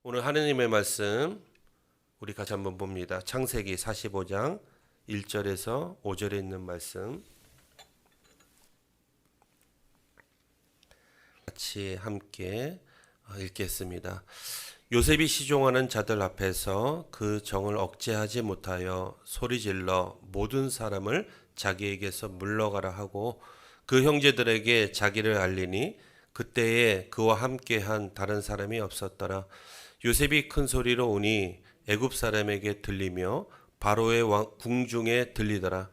오늘 하느님의 말씀 우리 같이 한번 봅니다. 창세기 45장 1절에서 5절에 있는 말씀 같이 함께 읽겠습니다. 요셉이 시종하는 자들 앞에서 그 정을 억제하지 못하여 소리질러 모든 사람을 자기에게서 물러가라 하고 그 형제들에게 자기를 알리니 그때에 그와 함께한 다른 사람이 없었더라. 요셉이 큰 소리로 우니 애굽 사람에게 들리며 바로의 궁중에 들리더라.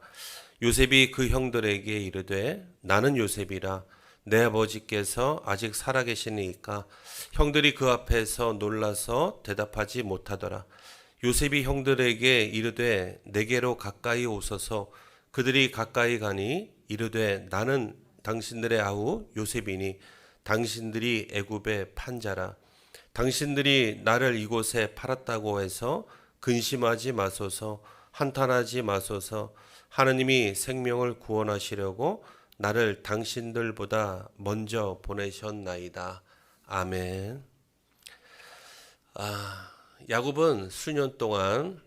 요셉이 그 형들에게 이르되 나는 요셉이라. 내 아버지께서 아직 살아계시니까. 형들이 그 앞에서 놀라서 대답하지 못하더라. 요셉이 형들에게 이르되 내게로 가까이 오소서. 그들이 가까이 가니 이르되 나는 당신들의 아우 요셉이니 당신들이 애굽의 판자라. 당신들이 나를 이곳에 팔았다고 해서 근심하지 마소서. 한탄하지 마소서. 하느님이 생명을 구원하시려고 나를 당신들보다 먼저 보내셨나이다. 아멘. 야곱은 수년 동안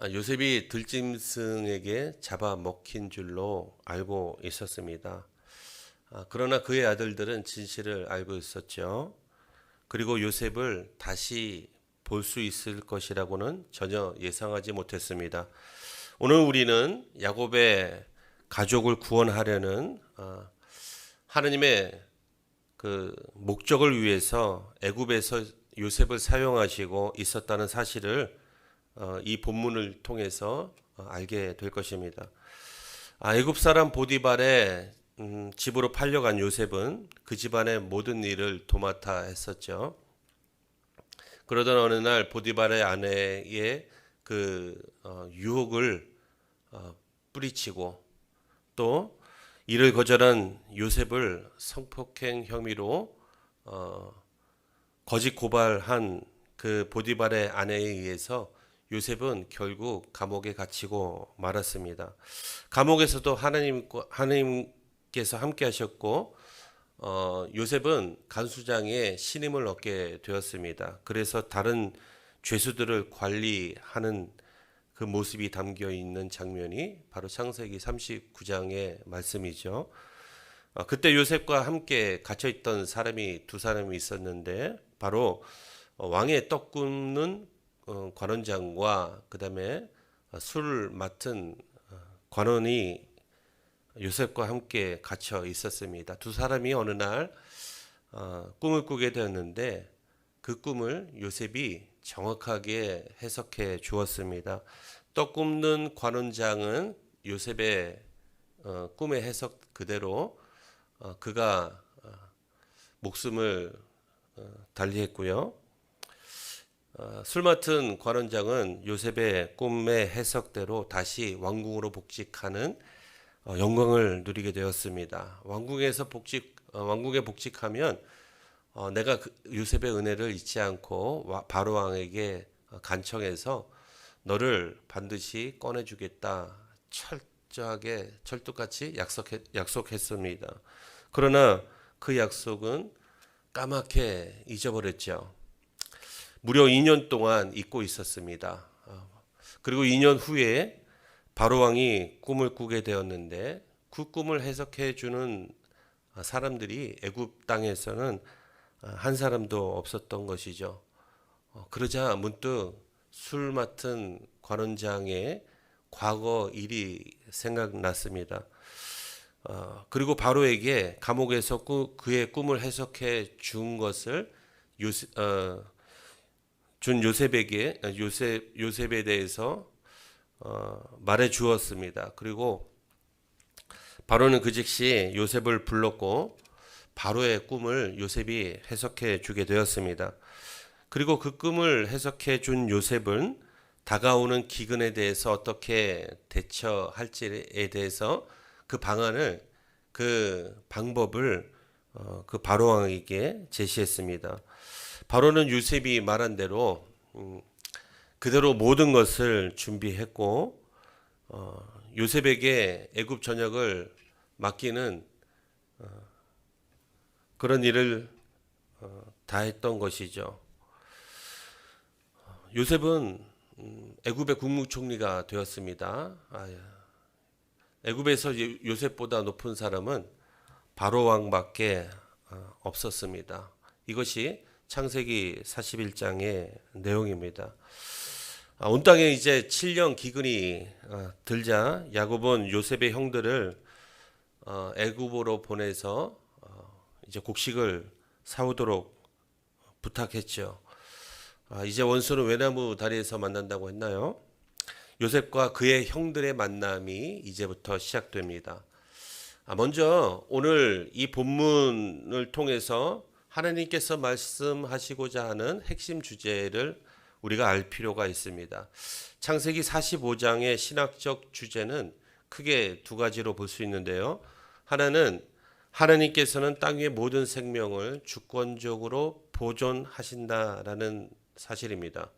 요셉이 들짐승에게 잡아먹힌 줄로 알고 있었습니다. 그러나 그의 아들들은 진실을 알고 있었죠. 그리고 요셉을 다시 볼 수 있을 것이라고는 전혀 예상하지 못했습니다. 오늘 우리는 야곱의 가족을 구원하려는 하느님의 그 목적을 위해서 애굽에서 요셉을 사용하시고 있었다는 사실을 이 본문을 통해서 알게 될 것입니다. 애굽 사람 보디발의 집으로 팔려간 요셉은 그 집안의 모든 일을 도맡아 했었죠. 그러던 어느 날 보디발의 아내의 그 유혹을 뿌리치고 또 이를 거절한 요셉을 성폭행 혐의로 거짓 고발한 그 보디발의 아내에 의해서 요셉은 결국 감옥에 갇히고 말았습니다. 감옥에서도 하나님께서 함께 하셨고 요셉은 간수장의 신임을 얻게 되었습니다. 그래서 다른 죄수들을 관리하는 그 모습이 담겨 있는 장면이 바로 창세기 39장의 말씀이죠. 그때 요셉과 함께 갇혀 있던 사람이 두 사람이 있었는데 바로 왕의 떡 굽는 관원장과 그다음에 술을 맡은 관원이 요셉과 함께 갇혀 있었습니다. 두 사람이 어느 날 꿈을 꾸게 되었는데 그 꿈을 요셉이 정확하게 해석해 주었습니다. 떡 굽는 관원장은 요셉의 꿈의 해석 그대로 그가 목숨을 달리했고요. 술 맡은 관원장은 요셉의 꿈의 해석대로 다시 왕궁으로 복직하는 영광을 누리게 되었습니다. 왕궁에 복직하면 내가 요셉의 은혜를 잊지 않고 바로 왕에게 간청해서 너를 반드시 꺼내주겠다 철저하게 철두같이 약속했습니다. 그러나 그 약속은 까맣게 잊어버렸죠. 무려 2년 동안 잊고 있었습니다. 그리고 2년 후에 바로왕이 꿈을 꾸게 되었는데 그 꿈을 해석해 주는 사람들이 애굽 땅에서는 한 사람도 없었던 것이죠. 그러자 문득 술 맡은 관원장의 과거 일이 생각났습니다. 그리고 바로에게 감옥에서 그의 꿈을 해석해 준 것을 요셉에 대해서 말해 주었습니다. 그리고 바로는 그 즉시 요셉을 불렀고 바로의 꿈을 요셉이 해석해 주게 되었습니다. 그리고 그 꿈을 해석해 준 요셉은 다가오는 기근에 대해서 어떻게 대처할지에 대해서 그 방법을 그 바로 왕에게 제시했습니다. 바로는 요셉이 말한 대로 그대로 모든 것을 준비했고 요셉에게 애굽 전역을 맡기는 그런 일을 다 했던 것이죠. 요셉은 애굽의 국무총리가 되었습니다. 애굽에서 요셉보다 높은 사람은 바로 왕밖에 없었습니다. 이것이 창세기 41장의 내용입니다. 온 땅에 이제 7년 기근이 들자 야곱은 요셉의 형들을 애굽으로 보내서 이제 곡식을 사오도록 부탁했죠. 이제 원수는 외나무 다리에서 만난다고 했나요? 요셉과 그의 형들의 만남이 이제부터 시작됩니다. 먼저 오늘 이 본문을 통해서 하나님께서 말씀하시고자 하는 핵심 주제를 우리가 알 필요가 있습니다. 창세기 45장의 신학적 주제는 크게 두 가지로 볼 수 있는데요. 하나는 하나님께서는 땅 위의 모든 생명을 주권적으로 보존하신다라는 사실입니다.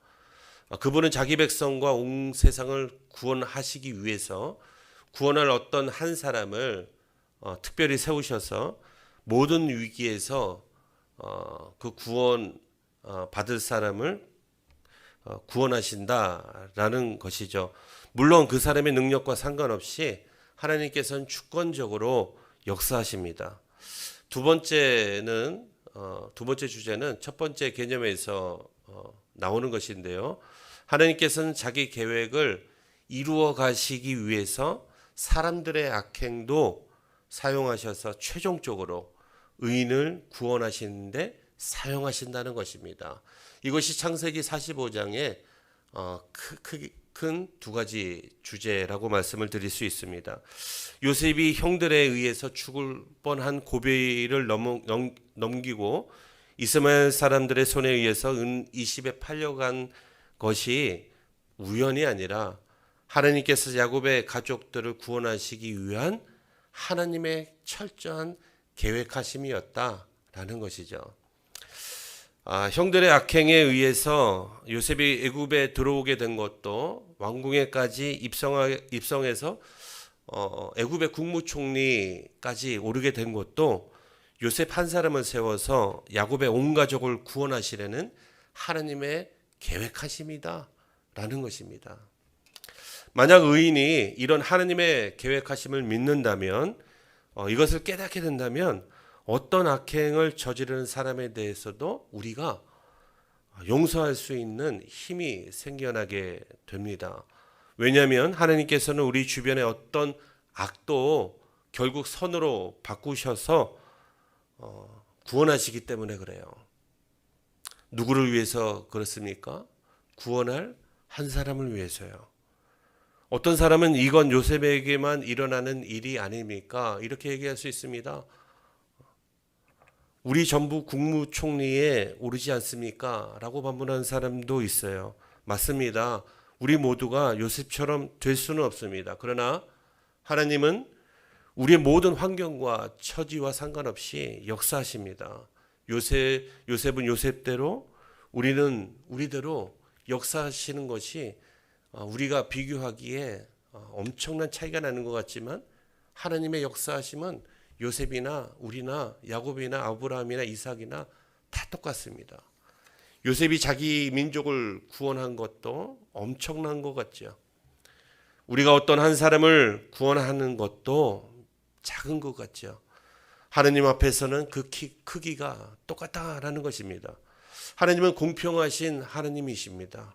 그분은 자기 백성과 온 세상을 구원하시기 위해서 구원할 어떤 한 사람을 특별히 세우셔서 모든 위기에서 그 구원 받을 사람을 구원하신다라는 것이죠. 물론 그 사람의 능력과 상관없이 하나님께서는 주권적으로 역사하십니다. 두 번째 주제는 첫 번째 개념에서 나오는 것인데요. 하나님께서는 자기 계획을 이루어 가시기 위해서 사람들의 악행도 사용하셔서 최종적으로 의인을 구원하시는데 사용하신다는 것입니다. 이것이 창세기 45장의 큰 두 가지 주제라고 말씀을 드릴 수 있습니다. 요셉이 형들에 의해서 죽을 뻔한 고비를 넘기고 이스마엘 사람들의 손에 의해서 은 20에 팔려간 것이 우연이 아니라 하나님께서 야곱의 가족들을 구원하시기 위한 하나님의 철저한 계획하심이었다라는 것이죠. 형들의 악행에 의해서 요셉이 애굽에 들어오게 된 것도 왕궁에까지 입성해서 애굽의 국무총리까지 오르게 된 것도 요셉 한 사람을 세워서 야곱의 온 가족을 구원하시려는 하나님의 계획하심이다라는 것입니다. 만약 의인이 이런 하나님의 계획하심을 믿는다면 이것을 깨닫게 된다면 어떤 악행을 저지르는 사람에 대해서도 우리가 용서할 수 있는 힘이 생겨나게 됩니다. 왜냐하면 하나님께서는 우리 주변의 어떤 악도 결국 선으로 바꾸셔서 구원하시기 때문에 그래요. 누구를 위해서 그렇습니까? 구원할 한 사람을 위해서요. 어떤 사람은 이건 요셉에게만 일어나는 일이 아닙니까? 이렇게 얘기할 수 있습니다. 우리 전부 국무총리에 오르지 않습니까? 라고 반문하는 사람도 있어요. 맞습니다. 우리 모두가 요셉처럼 될 수는 없습니다. 그러나 하나님은 우리의 모든 환경과 처지와 상관없이 역사하십니다. 요셉은 요셉대로, 우리는 우리대로 역사하시는 것이 우리가 비교하기에 엄청난 차이가 나는 것 같지만 하나님의 역사하심은 요셉이나 우리나 야곱이나 아브라함이나 이삭이나 다 똑같습니다. 요셉이 자기 민족을 구원한 것도 엄청난 것 같죠. 우리가 어떤 한 사람을 구원하는 것도 작은 것 같죠. 하나님 앞에서는 그 크기가 똑같다라는 것입니다. 하나님은 공평하신 하나님이십니다.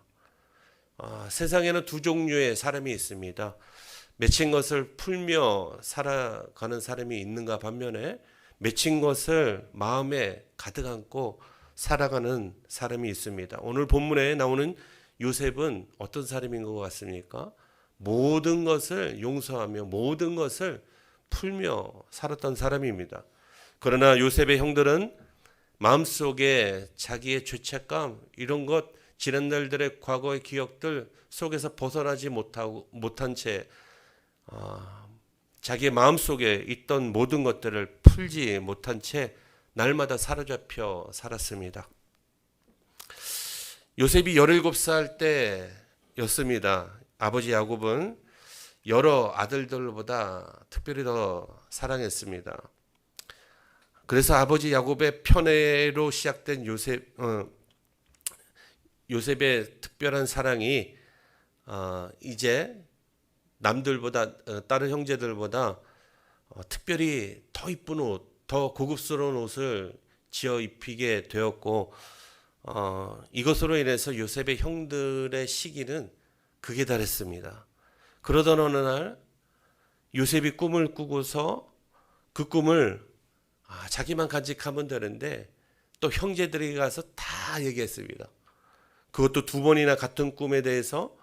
세상에는 두 종류의 사람이 있습니다. 맺힌 것을 풀며 살아가는 사람이 있는가 반면에 맺힌 것을 마음에 가득 안고 살아가는 사람이 있습니다. 오늘 본문에 나오는 요셉은 어떤 사람인 것 같습니까? 모든 것을 용서하며 모든 것을 풀며 살았던 사람입니다. 그러나 요셉의 형들은 마음속에 자기의 죄책감 이런 것 지난날들의 과거의 기억들 속에서 벗어나지 못한 채 자기의 마음속에 있던 모든 것들을 풀지 못한 채 날마다 사로잡혀 살았습니다. 요셉이 17살 때였습니다. 아버지 야곱은 여러 아들들보다 특별히 더 사랑했습니다. 그래서 아버지 야곱의 편애로 시작된 요셉의 특별한 사랑이 이제 남들보다 다른 형제들보다 특별히 더 이쁜 옷, 더 고급스러운 옷을 지어 입히게 되었고 이것으로 인해서 요셉의 형들의 시기는 극에 달했습니다. 그러던 어느 날 요셉이 꿈을 꾸고서 그 꿈을 자기만 간직하면 되는데 또 형제들이 가서 다 얘기했습니다. 그것도 두 번이나 같은 꿈에 대해서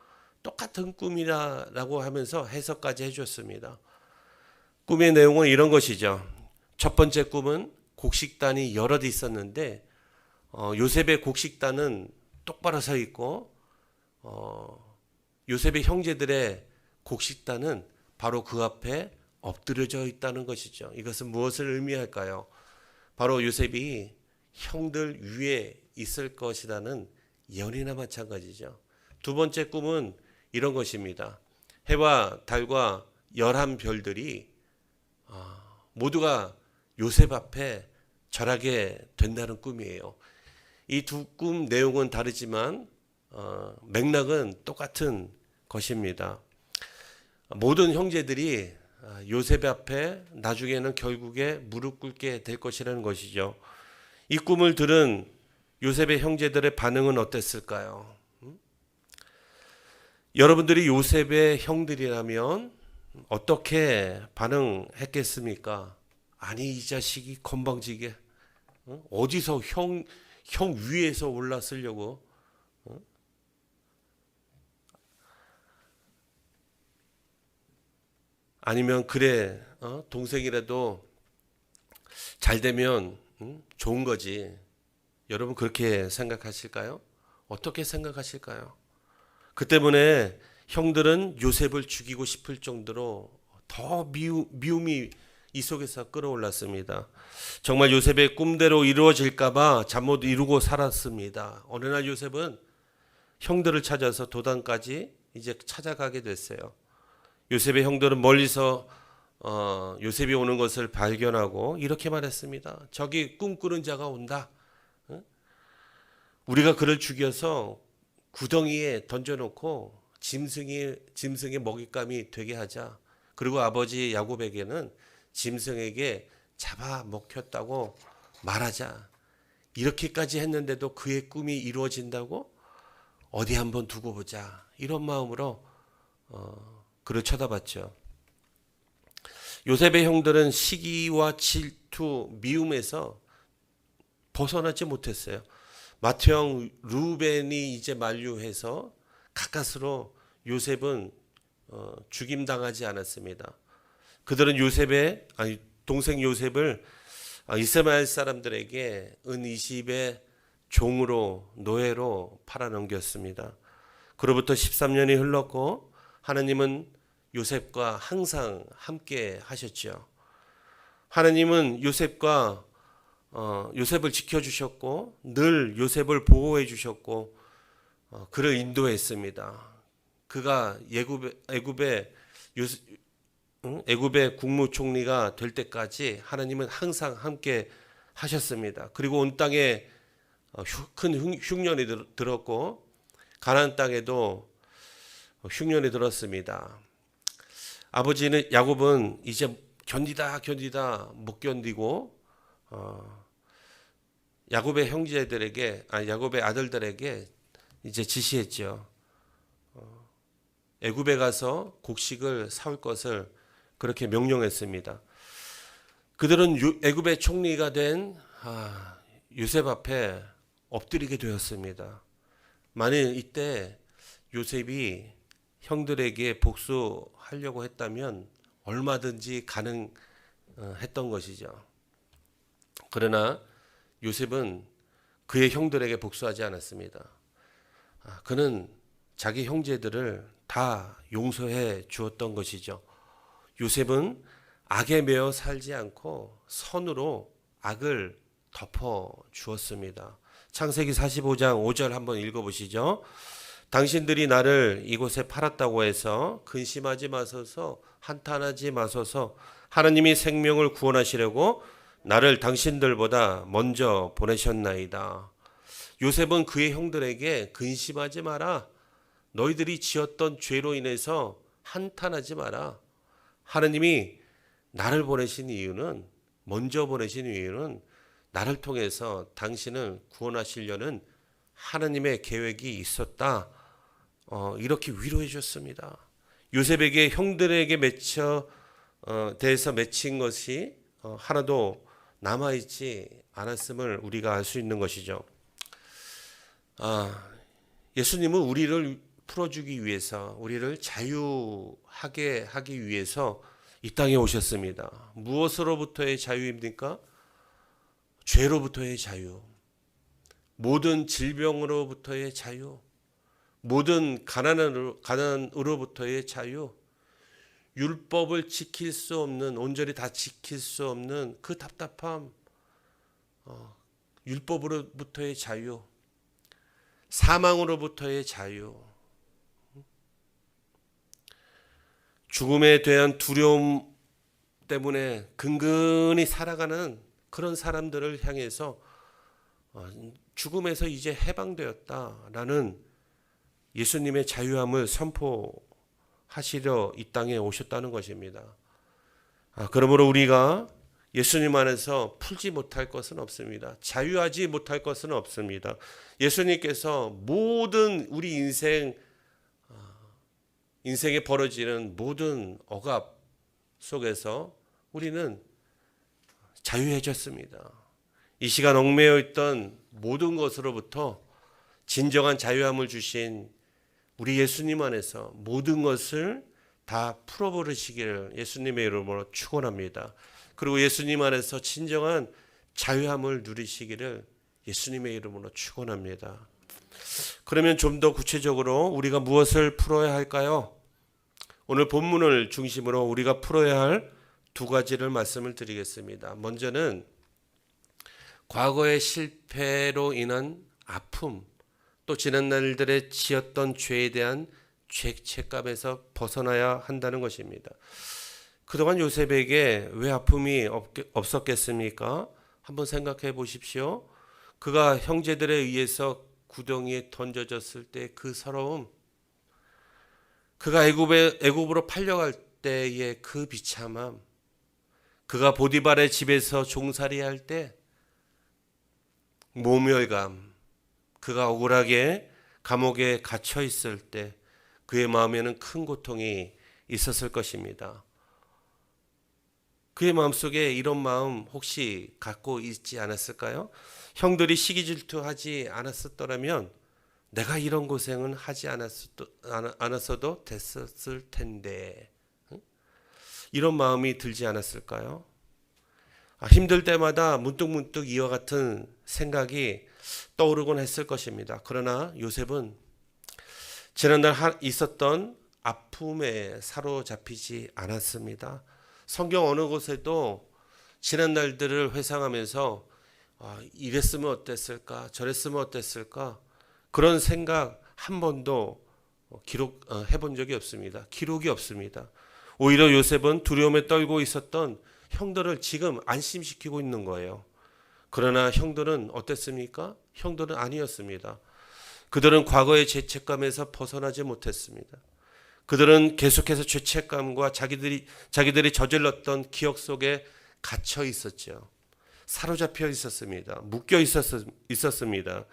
똑같은 꿈이라고 하면서 해석까지 해줬습니다. 꿈의 내용은 이런 것이죠. 첫 번째 꿈은 곡식단이 여럿 있었는데 요셉의 곡식단은 똑바로 서 있고 요셉의 형제들의 곡식단은 바로 그 앞에 엎드려져 있다는 것이죠. 이것은 무엇을 의미할까요? 바로 요셉이 형들 위에 있을 것이라는 예언이나 마찬가지죠. 두 번째 꿈은 이런 것입니다. 해와 달과 11별들이 모두가 요셉 앞에 절하게 된다는 꿈이에요. 이 두 꿈 내용은 다르지만 맥락은 똑같은 것입니다. 모든 형제들이 요셉 앞에 나중에는 결국에 무릎 꿇게 될 것이라는 것이죠. 이 꿈을 들은 요셉의 형제들의 반응은 어땠을까요? 여러분들이 요셉의 형들이라면 어떻게 반응했겠습니까? 아니 이 자식이 건방지게 어디서 형 위에서 올랐으려고 아니면 그래 동생이라도 잘 되면 좋은 거지. 여러분 그렇게 생각하실까요? 어떻게 생각하실까요? 그 때문에 형들은 요셉을 죽이고 싶을 정도로 더 미움이 이 속에서 끌어올랐습니다. 정말 요셉의 꿈대로 이루어질까봐 잠 못 이루고 살았습니다. 어느 날 요셉은 형들을 찾아서 도단까지 이제 찾아가게 됐어요. 요셉의 형들은 멀리서 요셉이 오는 것을 발견하고 이렇게 말했습니다. 저기 꿈꾸는 자가 온다. 우리가 그를 죽여서 구덩이에 던져놓고 짐승의 먹잇감이 되게 하자. 그리고 아버지 야곱에게는 짐승에게 잡아먹혔다고 말하자. 이렇게까지 했는데도 그의 꿈이 이루어진다고? 어디 한번 두고 보자. 이런 마음으로 그를 쳐다봤죠. 요셉의 형들은 시기와 질투, 미움에서 벗어나지 못했어요. 맏형 루벤이 이제 만류해서 가까스로 요셉은 죽임당하지 않았습니다. 그들은 동생 요셉을 이스마엘 사람들에게 은 20의 종으로 노예로 팔아넘겼습니다. 그로부터 13년이 흘렀고 하나님은 요셉과 항상 함께 하셨죠. 하나님은 요셉을 지켜주셨고 늘 요셉을 보호해 주셨고 그를 인도했습니다. 그가 애굽의 국무총리가 될 때까지 하나님은 항상 함께 하셨습니다. 그리고 온 땅에 큰 흉년이 들었고 가나안 땅에도 흉년이 들었습니다. 아버지는 야곱은 이제 견디다 못 견디고 야곱의 야곱의 아들들에게 이제 지시했죠. 애굽에 가서 곡식을 사올 것을 그렇게 명령했습니다. 그들은 애굽의 총리가 된 요셉 앞에 엎드리게 되었습니다. 만일 이때 요셉이 형들에게 복수하려고 했다면 얼마든지 가능했던 것이죠. 그러나 요셉은 그의 형들에게 복수하지 않았습니다. 그는 자기 형제들을 다 용서해 주었던 것이죠. 요셉은 악에 매여 살지 않고 선으로 악을 덮어 주었습니다. 창세기 45장 5절 한번 읽어보시죠. 당신들이 나를 이곳에 팔았다고 해서 근심하지 마소서, 한탄하지 마소서. 하나님이 생명을 구원하시려고 나를 당신들보다 먼저 보내셨나이다. 요셉은 그의 형들에게 근심하지 마라. 너희들이 지었던 죄로 인해서 한탄하지 마라. 하느님이 나를 보내신 이유는, 먼저 보내신 이유는 나를 통해서 당신을 구원하시려는 하느님의 계획이 있었다. 이렇게 위로해 줬습니다. 요셉에게 형들에게 대해서 맺힌 것이 하나도 남아있지 않았음을 우리가 알 수 있는 것이죠. 예수님은 우리를 풀어주기 위해서, 우리를 자유하게 하기 위해서 이 땅에 오셨습니다. 무엇으로부터의 자유입니까? 죄로부터의 자유, 모든 질병으로부터의 자유, 모든 가난으로부터의 자유, 율법을 지킬 수 없는, 온전히 다 지킬 수 없는 그 답답함, 율법으로부터의 자유, 사망으로부터의 자유, 죽음에 대한 두려움 때문에 근근히 살아가는 그런 사람들을 향해서 죽음에서 이제 해방되었다라는 예수님의 자유함을 선포하시려 이 땅에 오셨다는 것입니다. 그러므로 우리가 예수님 안에서 풀지 못할 것은 없습니다. 자유하지 못할 것은 없습니다. 예수님께서 모든 우리 인생에 벌어지는 모든 억압 속에서 우리는 자유해졌습니다. 이 시간 얽매여 있던 모든 것으로부터 진정한 자유함을 주신 우리 예수님 안에서 모든 것을 다 풀어버리시기를 예수님의 이름으로 축원합니다. 그리고 예수님 안에서 진정한 자유함을 누리시기를 예수님의 이름으로 축원합니다. 그러면 좀 더 구체적으로 우리가 무엇을 풀어야 할까요? 오늘 본문을 중심으로 우리가 풀어야 할 두 가지를 말씀을 드리겠습니다. 먼저는 과거의 실패로 인한 아픔, 또 지난 날들에 지었던 죄에 대한 죄책감에서 벗어나야 한다는 것입니다. 그동안 요셉에게 왜 아픔이 없었겠습니까? 한번 생각해 보십시오. 그가 형제들에 의해서 구덩이에 던져졌을 때 그 서러움, 그가 애굽으로 팔려갈 때의 그 비참함, 그가 보디발의 집에서 종살이할 때 모멸감, 그가 억울하게 감옥에 갇혀 있을 때 그의 마음에는 큰 고통이 있었을 것입니다. 그의 마음속에 이런 마음 혹시 갖고 있지 않았을까요? 형들이 시기 질투하지 않았었더라면 내가 이런 고생은 하지 않았어도 됐었을 텐데, 이런 마음이 들지 않았을까요? 힘들 때마다 문득문득 이와 같은 생각이 떠오르곤 했을 것입니다. 그러나 요셉은 지난날 있었던 아픔에 사로잡히지 않았습니다. 성경 어느 곳에도 지난 날들을 회상하면서 이랬으면 어땠을까, 저랬으면 어땠을까, 그런 생각 한 번도 기록해 본 적이 없습니다. 기록이 없습니다. 오히려 요셉은 두려움에 떨고 있었던 형들을 지금 안심시키고 있는 거예요. 그러나 형들은 어땠습니까? 형들은 아니었습니다. 그들은 과거의 죄책감에서 벗어나지 못했습니다. 그들은 계속해서 죄책감과 자기들이 저질렀던 기억 속에 갇혀 있었죠. 사로잡혀 있었습니다. 묶여 있었습니다.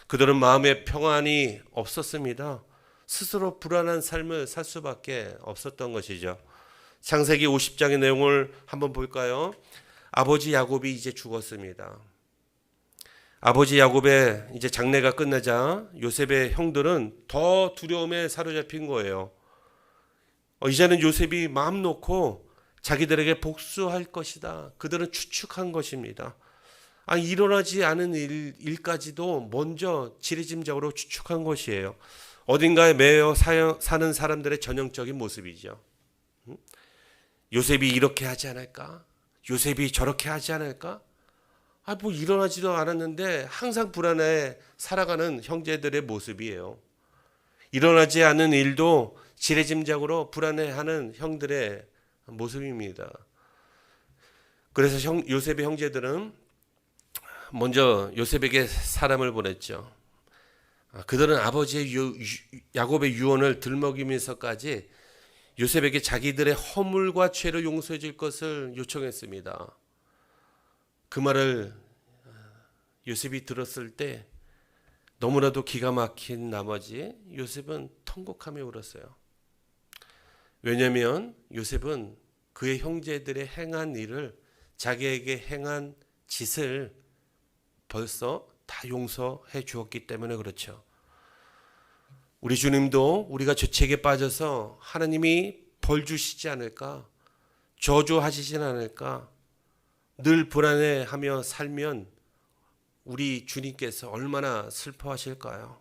그들은 마음의 평안이 없었습니다. 스스로 불안한 삶을 살 수밖에 없었던 것이죠. 창세기 50장의 내용을 한번 볼까요? 아버지 야곱이 이제 죽었습니다. 아버지 야곱의 이제 장례가 끝나자 요셉의 형들은 더 두려움에 사로잡힌 거예요. 이제는 요셉이 마음 놓고 자기들에게 복수할 것이다. 그들은 추측한 것입니다. 일어나지 않은 일까지도 먼저 지레짐작으로 추측한 것이에요. 어딘가에 매여 사는 사람들의 전형적인 모습이죠. 요셉이 이렇게 하지 않을까? 요셉이 저렇게 하지 않을까? 일어나지도 않았는데 항상 불안해 살아가는 형제들의 모습이에요. 일어나지 않은 일도 지레짐작으로 불안해하는 형들의 모습입니다. 그래서 요셉의 형제들은 먼저 요셉에게 사람을 보냈죠. 그들은 아버지의 야곱의 유언을 들먹이면서까지 요셉에게 자기들의 허물과 죄를 용서해 줄 것을 요청했습니다. 그 말을 요셉이 들었을 때 너무나도 기가 막힌 나머지 요셉은 통곡하며 울었어요. 왜냐하면 요셉은 그의 형제들의 행한 일을, 자기에게 행한 짓을 벌써 다 용서해 주었기 때문에 그렇죠. 우리 주님도 우리가 죄책에 빠져서 하나님이 벌 주시지 않을까, 저주하시진 않을까 늘 불안해하며 살면 우리 주님께서 얼마나 슬퍼하실까요?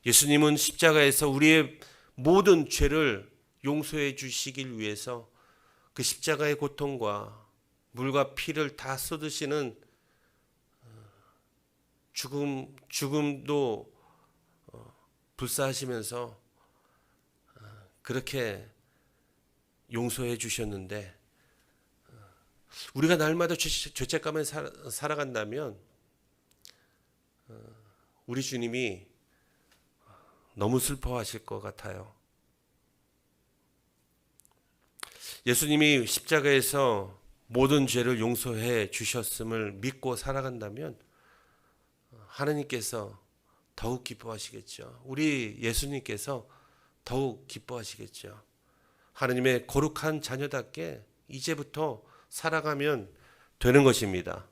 예수님은 십자가에서 우리의 모든 죄를 용서해 주시길 위해서 그 십자가의 고통과 물과 피를 다 쏟으시는 죽음도 불사하시면서 그렇게 용서해 주셨는데, 우리가 날마다 죄책감에 살아간다면 우리 주님이 너무 슬퍼하실 것 같아요. 예수님이 십자가에서 모든 죄를 용서해 주셨음을 믿고 살아간다면 하나님께서 더욱 기뻐하시겠죠. 우리 예수님께서 더욱 기뻐하시겠죠. 하나님의 거룩한 자녀답게 이제부터 살아가면 되는 것입니다.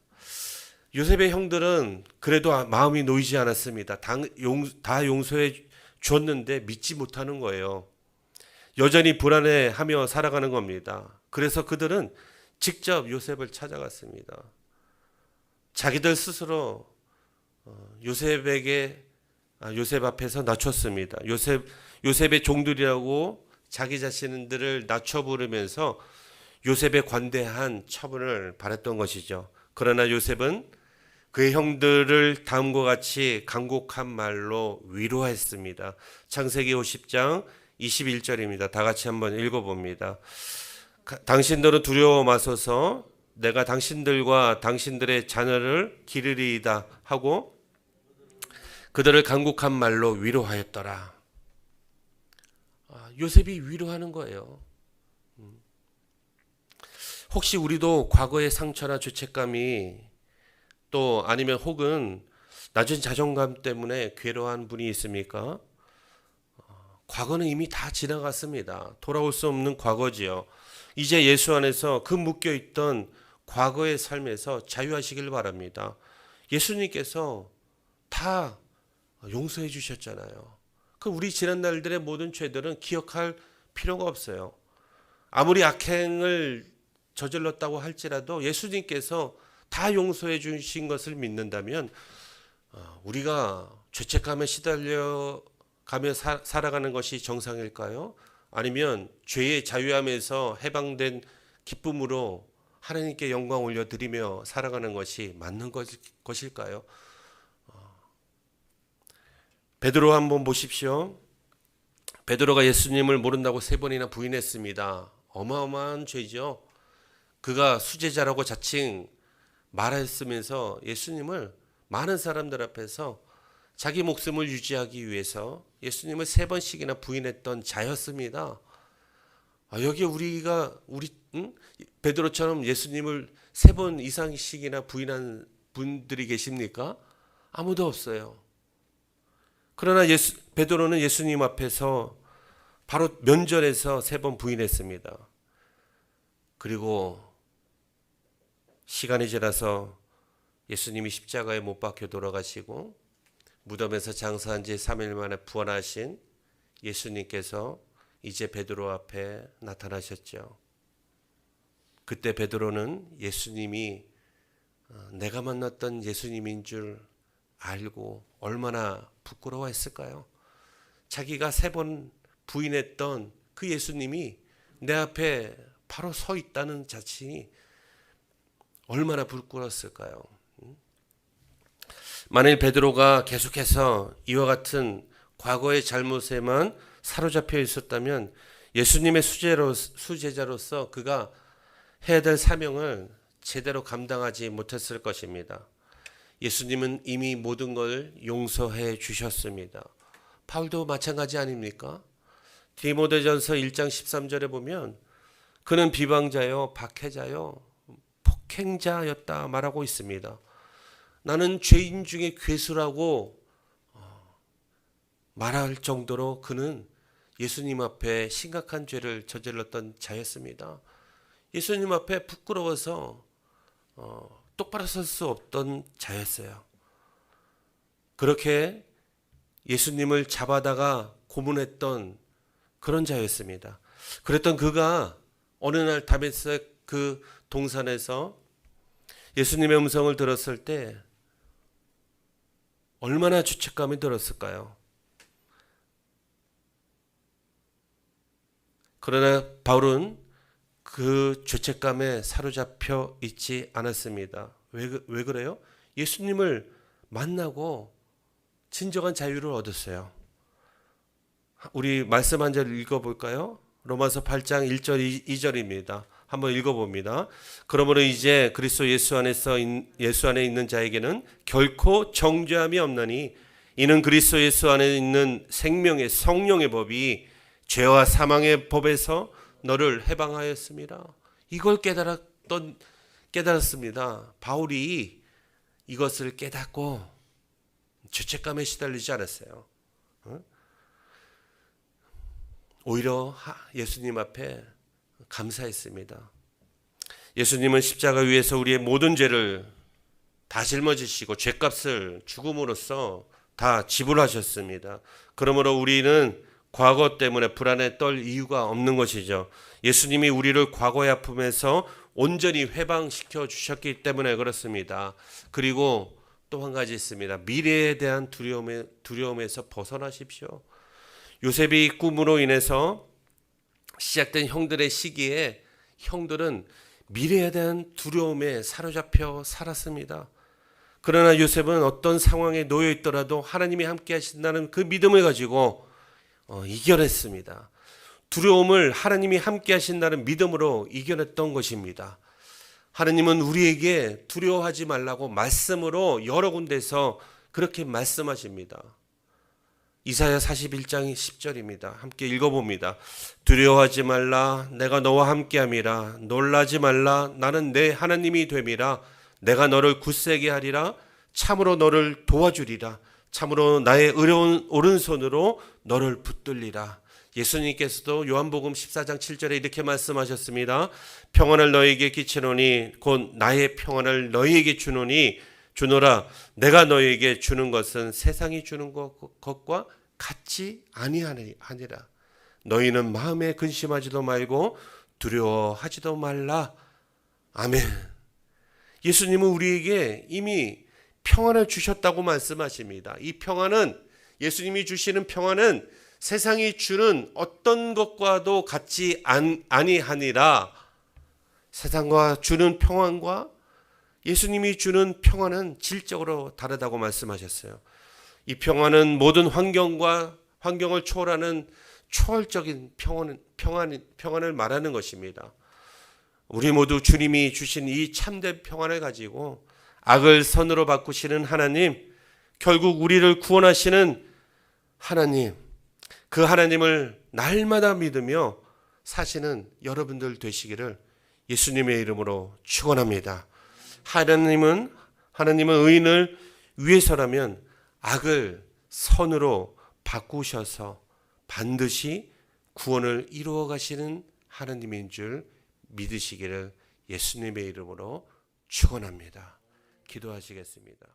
요셉의 형들은 그래도 마음이 놓이지 않았습니다. 다 용서해 줬는데 믿지 못하는 거예요. 여전히 불안해하며 살아가는 겁니다. 그래서 그들은 직접 요셉을 찾아갔습니다. 자기들 스스로 요셉 앞에서 낮췄습니다. 요셉의 종들이라고 자기 자신들을 낮춰 부르면서 요셉에 관대한 처분을 바랬던 것이죠. 그러나 요셉은 그의 형들을 다음과 같이 간곡한 말로 위로했습니다. 창세기 50장 21절입니다. 다 같이 한번 읽어봅니다. 당신들은 두려워 마소서, 내가 당신들과 당신들의 자녀를 기르리이다 하고 그들을 간곡한 말로 위로하였더라. 요셉이 위로하는 거예요. 혹시 우리도 과거의 상처나 죄책감이 또 아니면 혹은 낮은 자존감 때문에 괴로워한 분이 있습니까? 과거는 이미 다 지나갔습니다. 돌아올 수 없는 과거지요. 이제 예수 안에서 그 묶여있던 과거의 삶에서 자유하시길 바랍니다. 예수님께서 다 용서해 주셨잖아요. 그 우리 지난 날들의 모든 죄들은 기억할 필요가 없어요. 아무리 악행을 저질렀다고 할지라도 예수님께서 다 용서해 주신 것을 믿는다면 우리가 죄책감에 시달려가며 살아가는 것이 정상일까요? 아니면 죄의 자유함에서 해방된 기쁨으로 하나님께 영광 올려드리며 살아가는 것이 맞는 것일까요? 베드로 한번 보십시오. 베드로가 예수님을 모른다고 3번이나 부인했습니다. 어마어마한 죄죠. 그가 수제자라고 자칭 말했으면서 예수님을 많은 사람들 앞에서 자기 목숨을 유지하기 위해서 예수님을 3번씩이나 부인했던 자였습니다. 여기 우리 베드로처럼 예수님을 3번 이상씩이나 부인한 분들이 계십니까? 아무도 없어요. 그러나 베드로는 예수님 앞에서 바로 면전에서 3번 부인했습니다. 그리고 시간이 지나서 예수님이 십자가에 못 박혀 돌아가시고 무덤에서 장사한 지 3일 만에 부활하신 예수님께서 이제 베드로 앞에 나타나셨죠. 그때 베드로는 예수님이 내가 만났던 예수님인 줄 알고 얼마나 부끄러워했을까요? 자기가 3번 부인했던 그 예수님이 내 앞에 바로 서 있다는 자신이 얼마나 부끄러웠을까요? 만일 베드로가 계속해서 이와 같은 과거의 잘못에만 사로잡혀 있었다면 예수님의 수제자로서 그가 해야 될 사명을 제대로 감당하지 못했을 것입니다. 예수님은 이미 모든 걸 용서해 주셨습니다. 바울도 마찬가지 아닙니까? 디모데전서 1장 13절에 보면 그는 비방자요, 박해자요, 폭행자였다 말하고 있습니다. 나는 죄인 중에 괴수라고 말할 정도로 그는 예수님 앞에 심각한 죄를 저질렀던 자였습니다. 예수님 앞에 부끄러워서 똑바로 설 수 없던 자였어요. 그렇게 예수님을 잡아다가 고문했던 그런 자였습니다. 그랬던 그가 어느 날 다메섹 그 동산에서 예수님의 음성을 들었을 때 얼마나 죄책감이 들었을까요? 그러나 바울은 그 죄책감에 사로잡혀 있지 않았습니다. 왜 그래요? 예수님을 만나고 진정한 자유를 얻었어요. 우리 말씀 한 절 읽어볼까요? 로마서 8장 1절 2절입니다. 한번 읽어봅니다. 그러므로 이제 그리스도 예수 안에 있는 자에게는 결코 정죄함이 없나니 이는 그리스도 예수 안에 있는 생명의 성령의 법이 죄와 사망의 법에서 너를 해방하였습니다. 이걸 깨달았습니다. 바울이 이것을 깨닫고 죄책감에 시달리지 않았어요. 오히려 예수님 앞에 감사했습니다. 예수님은 십자가 위에서 우리의 모든 죄를 다 짊어지시고 죄값을 죽음으로써 다 지불하셨습니다. 그러므로 우리는 과거 때문에 불안에 떨 이유가 없는 것이죠. 예수님이 우리를 과거의 아픔에서 온전히 회방시켜 주셨기 때문에 그렇습니다. 그리고 또 한 가지 있습니다. 미래에 대한 두려움에서 벗어나십시오. 요셉이 꿈으로 인해서 시작된 형들의 시기에 형들은 미래에 대한 두려움에 사로잡혀 살았습니다. 그러나 요셉은 어떤 상황에 놓여 있더라도 하나님이 함께 하신다는 그 믿음을 가지고 이겨냈습니다. 두려움을 하나님이 함께 하신다는 믿음으로 이겨냈던 것입니다. 하나님은 우리에게 두려워하지 말라고 말씀으로 여러 군데서 그렇게 말씀하십니다. 이사야 41장 10절입니다. 함께 읽어봅니다. 두려워하지 말라 내가 너와 함께함이라. 놀라지 말라 나는 내 하나님이 됨이라. 내가 너를 굳세게 하리라. 참으로 너를 도와주리라. 참으로 나의 의로운 오른손으로 너를 붙들리라. 예수님께서도 요한복음 14장 7절에 이렇게 말씀하셨습니다. 평안을 너에게 끼치노니 곧 나의 평안을 너에게 주노라. 내가 너에게 주는 것은 세상이 주는 것과 같지 아니하니라. 너희는 마음에 근심하지도 말고 두려워하지도 말라. 아멘. 예수님은 우리에게 이미 평안을 주셨다고 말씀하십니다. 이 평안은, 예수님이 주시는 평안은 세상이 주는 어떤 것과도 같지 아니하니라. 세상과 주는 평안과 예수님이 주는 평안은 질적으로 다르다고 말씀하셨어요. 이 평안은 모든 환경을 초월하는 초월적인 평안을 말하는 것입니다. 우리 모두 주님이 주신 이 참된 평안을 가지고 악을 선으로 바꾸시는 하나님, 결국 우리를 구원하시는 하나님, 그 하나님을 날마다 믿으며 사시는 여러분들 되시기를 예수님의 이름으로 축원합니다. 하나님은 의인을 위해서라면 악을 선으로 바꾸셔서 반드시 구원을 이루어 가시는 하나님인 줄 믿으시기를 예수님의 이름으로 축원합니다. 기도하시겠습니다.